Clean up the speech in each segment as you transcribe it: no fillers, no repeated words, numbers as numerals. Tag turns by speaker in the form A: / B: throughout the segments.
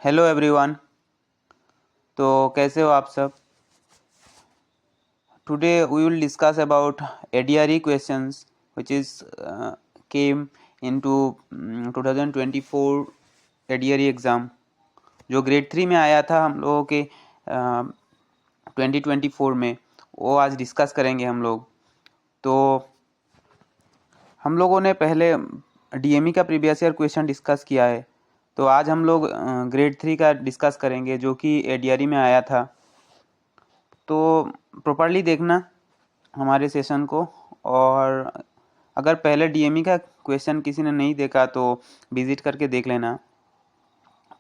A: Hello everyone. तो कैसे हो आप सब। Today we will discuss about ADRE questions which is came into 2024 ADRE exam जो ग्रेड 3 में आया था हम लोगों के 2024 में, वो आज डिस्कस करेंगे हम लोग। तो हम लोगों ने पहले डीएमई का प्रीवियस ईयर क्वेश्चन डिस्कस किया है, तो आज हम लोग ग्रेड 3 का डिस्कस करेंगे जो कि एडीआरई में आया था। तो प्रॉपरली देखना हमारे सेशन को, और अगर पहले डीएमई का क्वेश्चन किसी ने नहीं देखा तो विजिट करके देख लेना।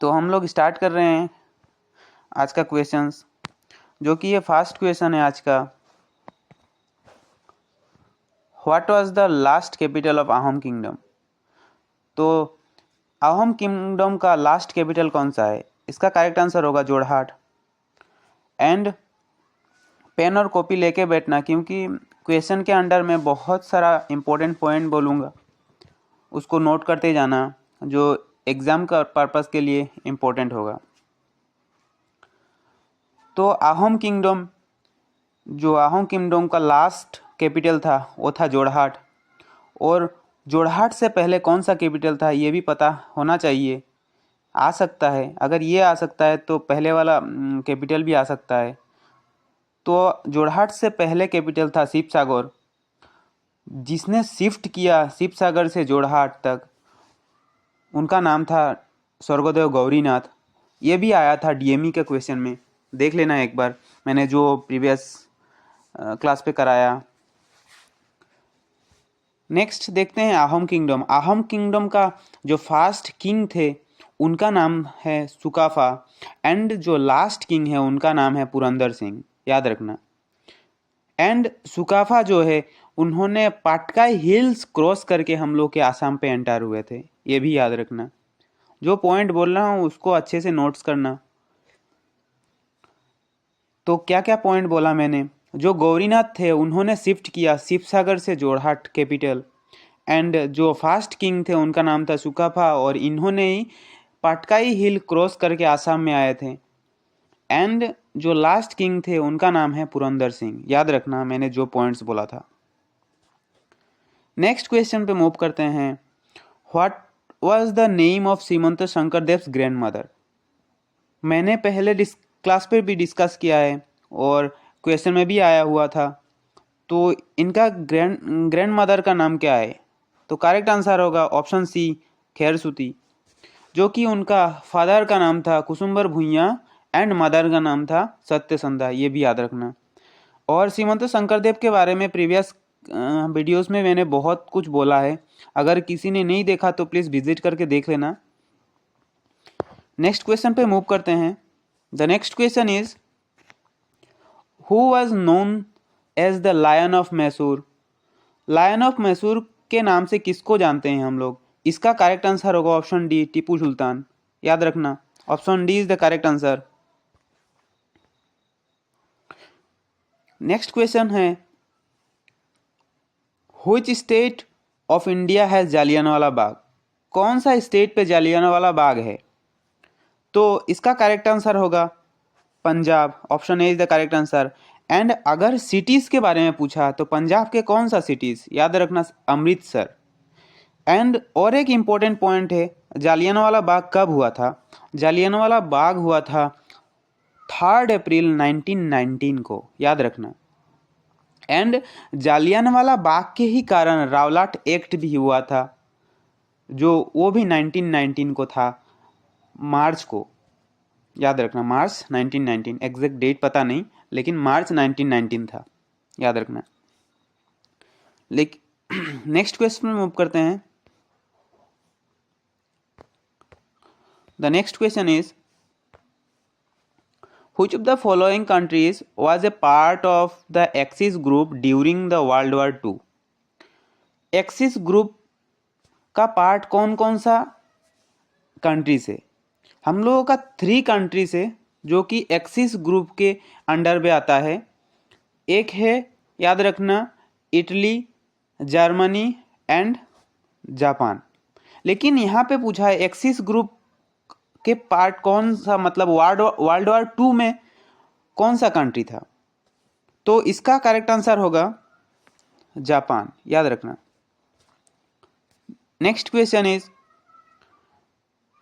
A: तो हम लोग स्टार्ट कर रहे हैं आज का क्वेश्चंस, जो कि ये फर्स्ट क्वेश्चन है आज का। What was the last capital of Ahom kingdom. तो अहोम किंगडम का लास्ट कैपिटल कौन सा है? इसका करेक्ट आंसर होगा जोरहाट। एंड पेन और कॉपी लेके बैठना, क्योंकि क्वेश्चन के अंडर में बहुत सारा इंपॉर्टेंट पॉइंट बोलूँगा, उसको नोट करते जाना जो एग्ज़ाम का पर्पस के लिए इम्पोर्टेंट होगा। तो अहोम किंगडम का लास्ट कैपिटल था वो था जोरहाट, और जोरहाट से पहले कौन सा कैपिटल था ये भी पता होना चाहिए। आ सकता है, अगर ये आ सकता है तो पहले वाला कैपिटल भी आ सकता है। तो जोरहाट से पहले कैपिटल था शिवसागर। जिसने शिफ्ट किया शिवसागर से जोरहाट तक, उनका नाम था स्वर्गदेव गौरीनाथ। ये भी आया था डीएमई के क्वेश्चन में, देख लेना एक बार, मैंने जो प्रीवियस क्लास पे कराया। नेक्स्ट देखते हैं अहोम किंगडम। अहोम किंगडम का जो फर्स्ट किंग थे उनका नाम है सुकाफा, एंड जो लास्ट किंग है उनका नाम है पुरंदर सिंह, याद रखना। एंड सुकाफा जो है उन्होंने पाटकाई हिल्स क्रॉस करके हम लोग के आसाम पे एंटर हुए थे, ये भी याद रखना। जो पॉइंट बोल रहा हूँ उसको अच्छे से नोट्स करना। तो क्या क्या पॉइंट बोला मैंने? जो गौरीनाथ थे उन्होंने शिफ्ट किया शिवसागर से जोरहाट कैपिटल, एंड जो फर्स्ट किंग थे उनका नाम था सुकाफा, और इन्होंने ही पाटकाई हिल क्रॉस करके आसाम में आए थे। एंड जो लास्ट किंग थे उनका नाम है पुरंदर सिंह, याद रखना मैंने जो पॉइंट्स बोला था। नेक्स्ट क्वेश्चन पे मूव करते हैं। What was the name of Srimanta Sankardev grandmother. मैंने पहले क्लास पे भी डिस्कस किया है और क्वेश्चन में भी आया हुआ था। तो इनका ग्रैंड मदर का नाम क्या है? तो करेक्ट आंसर होगा ऑप्शन सी, खैरसूती, जो कि उनका फादर का नाम था कुसुम्बर भुइयाँ एंड मदर का नाम था सत्यसंधा, ये भी याद रखना। और श्रीमंत शंकरदेव के बारे में प्रीवियस वीडियोस में मैंने बहुत कुछ बोला है, अगर किसी ने नहीं देखा तो प्लीज़ विजिट करके देख लेना। नेक्स्ट क्वेश्चन पे मूव करते हैं। The next question is who was known as the lion of Mysore. Lion of Mysore के नाम से किसको जानते हैं हम लोग? इसका करेक्ट आंसर होगा ऑप्शन डी, टीपू सुल्तान, याद रखना। Option D is the correct answer. Next question है which state of India has Jallianwala Bagh. कौन सा स्टेट पे जालियनवाला बाग है? तो इसका करेक्ट आंसर होगा Punjab, option A is the correct answer. And अगर सिटीज के बारे में पूछा तो पंजाब के कौन सा सिटीज, याद रखना अमृतसर। एंड और एक इम्पोर्टेंट पॉइंट है, जालियनवाला बाग कब हुआ था? जालियनवाला बाग हुआ था 3 अप्रैल 1919 को, याद रखना। एंड जालियनवाला बाग के ही कारण रावलाट एक्ट भी हुआ था, जो वो भी 1919 को था, मार्च को, याद रखना। मार्च 1919, एग्जैक्ट डेट पता नहीं, लेकिन मार्च 1919 था, याद रखना। लेकिन नेक्स्ट क्वेश्चन में मूव करते हैं। The next question is which of the following countries was a part of the Axis group during the World War II। Axis group का पार्ट कौन कौन सा कंट्री से? हम लोगों का 3 कंट्री से जो कि एक्सिस ग्रुप के अंडर में आता है। एक है, याद रखना, इटली, जर्मनी एंड जापान। लेकिन यहाँ पे पूछा है एक्सिस ग्रुप के पार्ट कौन सा, मतलब वर्ल्ड वॉर 2 में कौन सा कंट्री था? तो इसका करेक्ट आंसर होगा जापान, याद रखना। Next question is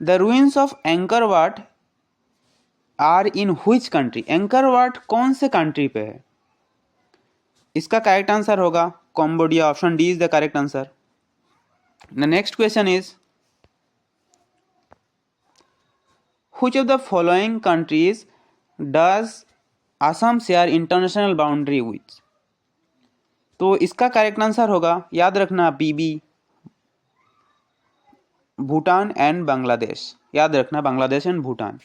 A: the ruins of Angkor Wat are in which country? Angkor Wat कौन से कंट्री पे है? इसका करेक्ट आंसर होगा Cambodia, option D is the correct answer. The next question is which of the following countries does Assam share international boundary with? तो इसका correct answer होगा, याद रखना, बीबी, भूटान एंड बांग्लादेश, याद रखना, बांग्लादेश एंड भूटान।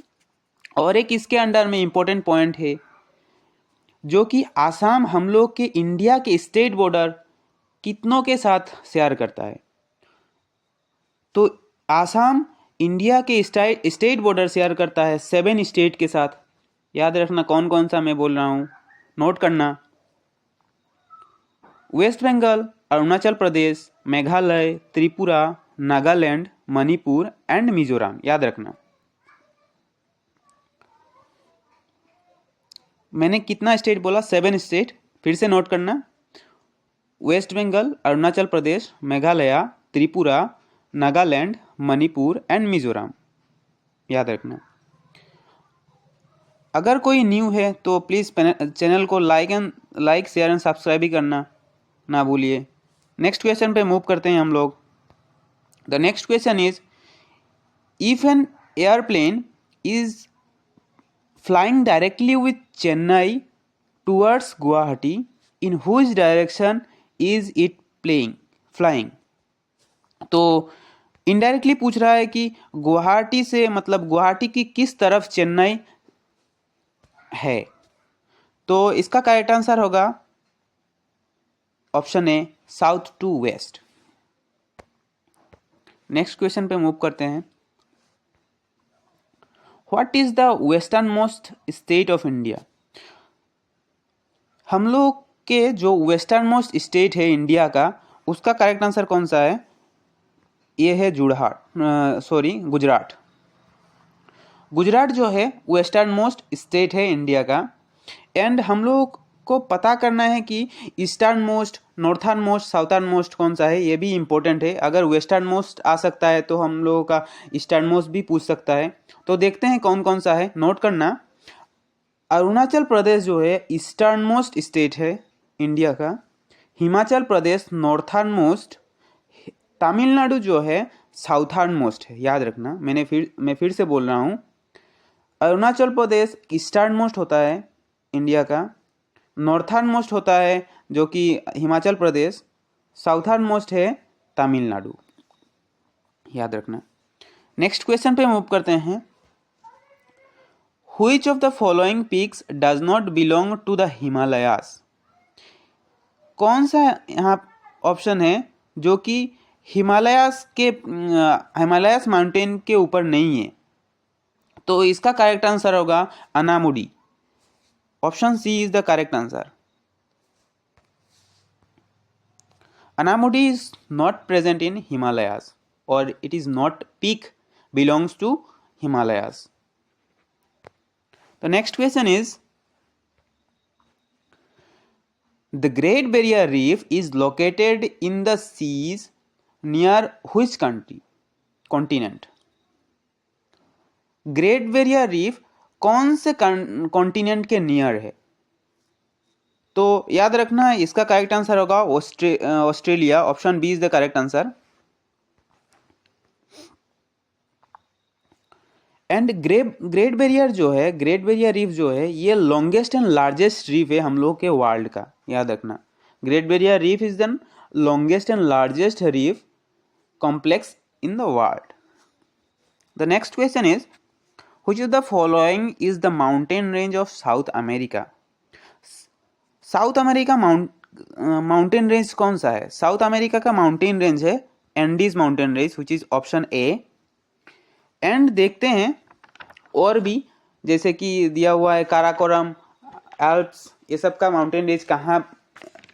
A: और एक इसके अंडर में इंपॉर्टेंट पॉइंट है जो कि आसाम हम लोग के इंडिया के स्टेट बॉर्डर कितनों के साथ शेयर करता है? तो आसाम इंडिया के स्टेट बॉर्डर शेयर करता है 7 स्टेट के साथ। याद रखना कौन कौन सा मैं बोल रहा हूँ, नोट करना। वेस्ट बंगाल, अरुणाचल प्रदेश, मेघालय, त्रिपुरा, नागालैंड, मणिपुर एंड मिजोरम, याद रखना। मैंने कितना स्टेट बोला? 7 स्टेट, फिर से नोट करना। वेस्ट बंगाल, अरुणाचल प्रदेश, मेघालय, त्रिपुरा, नागालैंड, मणिपुर एंड मिजोरम, याद रखना। अगर कोई न्यू है तो प्लीज़ चैनल को लाइक शेयर एंड सब्सक्राइब भी करना ना भूलिए। नेक्स्ट क्वेश्चन पे मूव करते हैं हम लोग। The next question is if an airplane is flying directly with Chennai towards Guwahati, in whose direction is it flying? तो इनडायरेक्टली पूछ रहा है कि गुवाहाटी से, मतलब गुवाहाटी की किस तरफ चेन्नई है? तो इसका करेक्ट आंसर होगा option A, south to west. Next question पे मूव करते हैं। What is the westernmost state of India? हम लोग के जो वेस्टर्न मोस्ट स्टेट है इंडिया का, उसका करेक्ट आंसर कौन सा है? ये है गुजरात। गुजरात जो है वेस्टर्न मोस्ट स्टेट है इंडिया का। एंड हम लोग को पता करना है कि eastern most, northern most, southern most कौन सा है, ये भी इंपॉर्टेंट है। अगर वेस्टर्न मोस्ट आ सकता है तो हम लोगों का ईस्टर्न मोस्ट भी पूछ सकता है। तो देखते हैं कौन कौन सा है, नोट करना। अरुणाचल प्रदेश जो है ईस्टर्न मोस्ट स्टेट है इंडिया का, हिमाचल प्रदेश नॉर्थर्न मोस्ट, तमिलनाडु जो है साउथर्न मोस्ट है, याद रखना। मैं फिर से बोल रहा हूँ, अरुणाचल प्रदेश ईस्टर्न मोस्ट होता है इंडिया का, नॉर्थर्न मोस्ट होता है जो कि हिमाचल प्रदेश, साउथर्न मोस्ट है तमिलनाडु, याद रखना। नेक्स्ट क्वेश्चन पे मूव करते हैं। Which of the following peaks does not belong to the Himalayas? कौन सा यहाँ ऑप्शन है जो कि हिमालयस माउंटेन के ऊपर नहीं है? तो इसका करेक्ट आंसर होगा Anamudi, option C is the correct answer. Anamudi is not present in Himalayas और it is not peak belongs to Himalayas. The next question is the Great Barrier Reef is located in the seas near which continent? Great Barrier reef कौन से continent के near है? तो याद रखना इसका correct answer होगा Australia, option B is the correct answer. And Great Barrier Reef जो है ये लॉन्गेस्ट एंड लार्जेस्ट रीफ है हम लोग के वर्ल्ड का, याद रखना। Great Barrier reef is the longest and largest reef complex in the world. The next question is which of the following is the mountain range of south America? South America mountain range कौन सा है? South America का mountain range है Andes mountain range, which is option A. And देखते हैं और भी, जैसे कि दिया हुआ है काराकोरम, एल्प्स, ये सब का माउंटेन रेंज कहाँ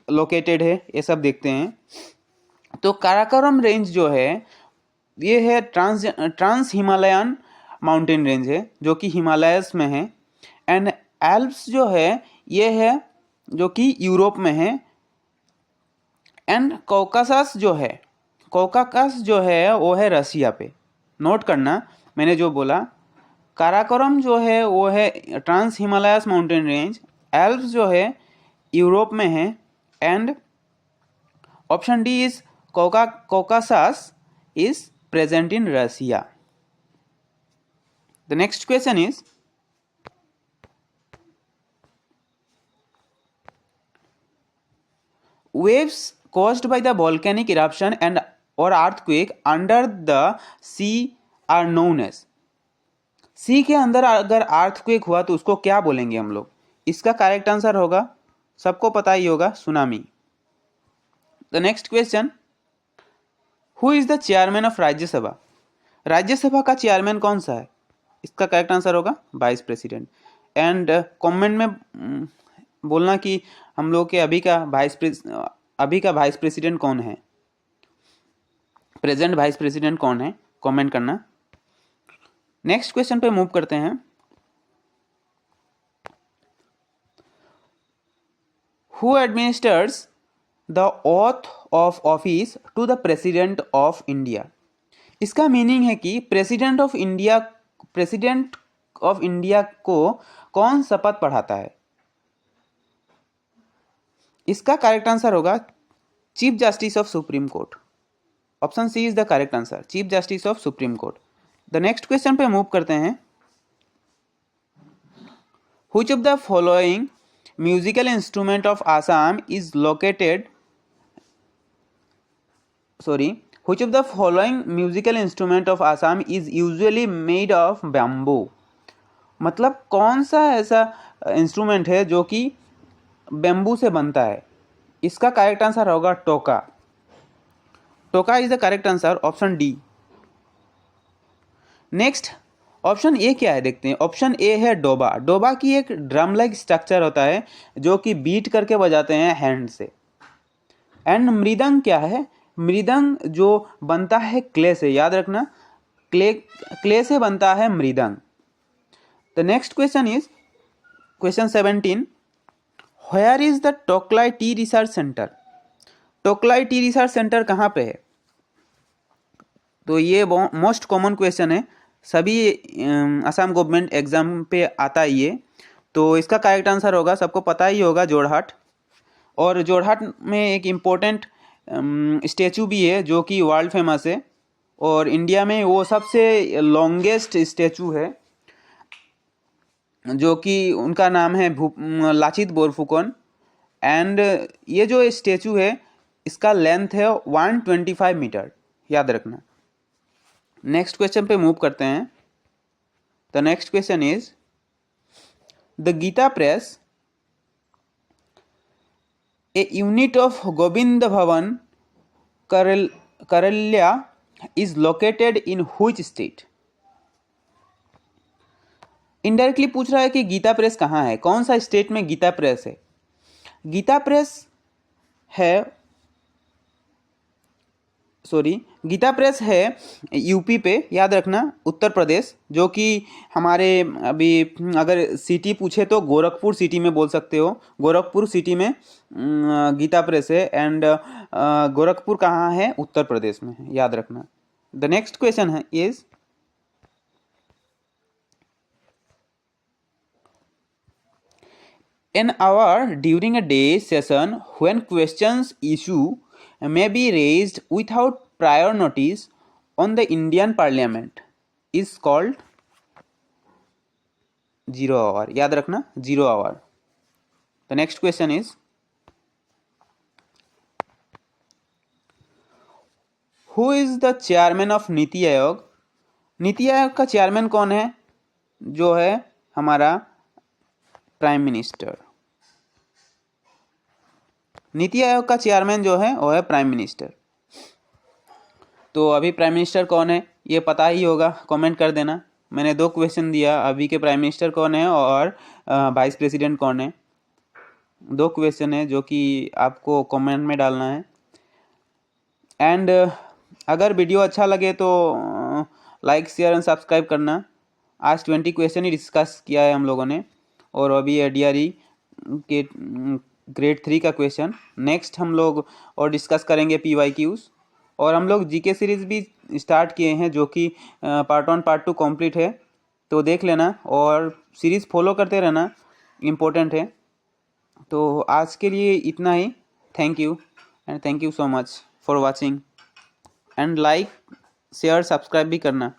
A: लोकेटेड है, ये सब देखते हैं। तो काराकोरम रेंज जो है ये है ट्रांस हिमालयन माउंटेन रेंज है जो कि हिमालयस में है। एंड एल्प्स जो है ये है जो कि यूरोप में है। एंड कॉकासस जो है वो है रसिया पे। नोट करना मैंने जो बोला, काराकोरम जो है वो है trans Himalayas mountain range, Alps जो है यूरोप में है, and option D is Caucasus is present in Russia. The next question is, waves caused by the volcanic eruption and or earthquake under the sea are known as। सी के अंदर अगर earthquake हुआ तो उसको क्या बोलेंगे हम लोग? इसका करेक्ट आंसर होगा, सबको पता ही होगा, tsunami. The next question, who is the chairman of Rajya Sabha? Rajya Sabha का चेयरमैन कौन सा है? इसका करेक्ट आंसर होगा वाइस प्रेसिडेंट। एंड कमेंट में बोलना कि हम लोग के अभी का वाइस प्रेसिडेंट कौन है, प्रेजेंट वाइस प्रेसिडेंट कौन है, कमेंट करना। नेक्स्ट क्वेश्चन पे मूव करते हैं। Who administers the oath of office to the president of India? इसका मीनिंग है कि प्रेसिडेंट ऑफ इंडिया को कौन शपथ पढ़ाता है? इसका करेक्ट आंसर होगा chief justice of supreme court. Option C is the correct answer, chief justice of supreme court. The next question पे मूव करते हैं। Which of the following musical instrument of Assam is located Which of the following musical instrument of Assam is usually made of bamboo? मतलब कौन सा ऐसा instrument है जो कि बेम्बू से बनता है? इसका करेक्ट आंसर होगा टोका। टोका is the correct answer, option D. Next option A क्या है देखते हैं। ऑप्शन ए है डोबा। डोबा की एक ड्रम लाइक स्ट्रक्चर होता है जो कि बीट करके बजाते हैं हैंड से। एंड मृदंग क्या है? मृदंग जो बनता है क्ले से, याद रखना, क्ले से बनता है मृदंग। The next question is question 17, where is the Tocklai tea research centre? Tocklai tea research centre कहाँ पे है? तो ये मोस्ट कॉमन क्वेश्चन है, सभी असम गवर्नमेंट एग्जाम पे आता है ये। तो इसका करेक्ट आंसर होगा, सबको पता ही होगा, जोरहाट। और जोरहाट में एक इम्पोर्टेंट स्टैचू भी है जो कि वर्ल्ड फेमस है, और इंडिया में वो सबसे लॉन्गेस्ट स्टैचू है जो कि उनका नाम है लाचित बोरफुकन। एंड ये जो स्टैचू है इसका लेंथ है 125 मीटर, याद रखना। नेक्स्ट क्वेश्चन पे मूव करते हैं। The next question is, the Gita Press, a unit of Govind Bhavan, Kerala is located in which state? Indirectly पूछ रहा है कि गीता प्रेस कहाँ है, कौन सा स्टेट में गीता प्रेस है? गीता प्रेस है यूपी पे, याद रखना, उत्तर प्रदेश, जो कि हमारे अभी अगर सिटी पूछे तो गोरखपुर सिटी में बोल सकते हो। गोरखपुर सिटी में गीता प्रेस है। एंड गोरखपुर कहाँ है? उत्तर प्रदेश में है, याद रखना। द नेक्स्ट क्वेश्चन है is, an hour during a day session when questions issue may be raised without prior notice on the Indian Parliament is called zero hour, याद रखना, zero hour। The next question is, who is the chairman of NITI Aayog? NITI Aayog का chairman कौन है? जो है हमारा prime minister. NITI Aayog का chairman जो है वो है प्राइम मिनिस्टर। तो अभी प्राइम मिनिस्टर कौन है ये पता ही होगा, कमेंट कर देना। मैंने 2 क्वेश्चन दिया, अभी के प्राइम मिनिस्टर कौन है और वाइस प्रेसिडेंट कौन है। 2 क्वेश्चन है जो कि आपको कमेंट में डालना है। एंड अगर वीडियो अच्छा लगे तो लाइक, शेयर एंड सब्सक्राइब करना। आज 20 क्वेश्चन ही डिस्कस किया है हम लोगों ने, और अभी DRE के ग्रेड 3 का क्वेश्चन। नेक्स्ट हम लोग और डिस्कस करेंगे PYQs, और हम लोग GK सीरीज़ भी स्टार्ट किए हैं जो कि पार्ट 1 पार्ट 2 कंप्लीट है, तो देख लेना और सीरीज़ फॉलो करते रहना, इम्पोर्टेंट है। तो आज के लिए इतना ही। Thank you and thank you so much for watching, and like share subscribe भी करना।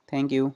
A: Thank you.